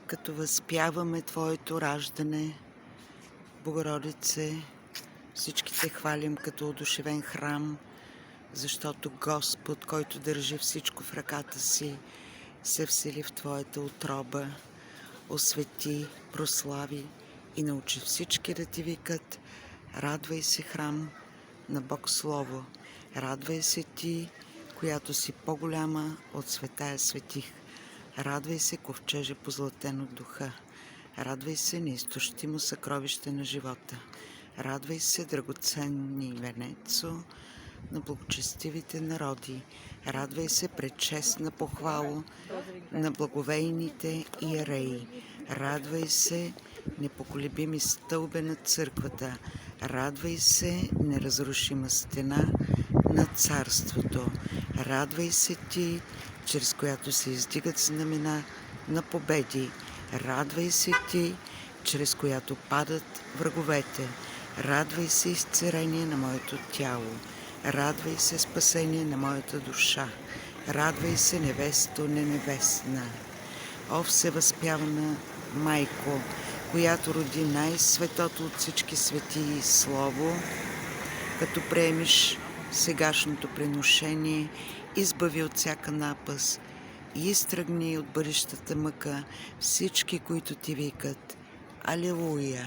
като възпяваме Твоето раждане, Богородице, всички Те хвалим като одушевен храм, защото Господ, който държи всичко в ръката си, се всели в Твоята утроба, освети, прослави и научи всички да Ти викат: радвай се, храм на Бог Слово, радвай се Ти, която си по-голяма от Светая Светих. Радвай се, ковчеже позлатен от духа. Радвай се, неизтощимо съкровище на живота. Радвай се, драгоценни венецо на благочестивите народи. Радвай се, предчестна похвало на благовейните иереи. Радвай се, непоколебими стълбе на църквата. Радвай се, неразрушима стена на царството. Радвай се Ти, чрез която се издигат знамена на победи. Радвай се Ти, чрез която падат враговете. Радвай се, изцерение на моето тяло. Радвай се, спасение на моята душа. Радвай се, невесто неневестна. О, всевъзпявана майко, която роди най-светото от всички светии Слово, като приемиш сегашното приношение, избави от всяка напаст и изтръгни от бъдещата мъка всички, които Ти викат: Алилуя!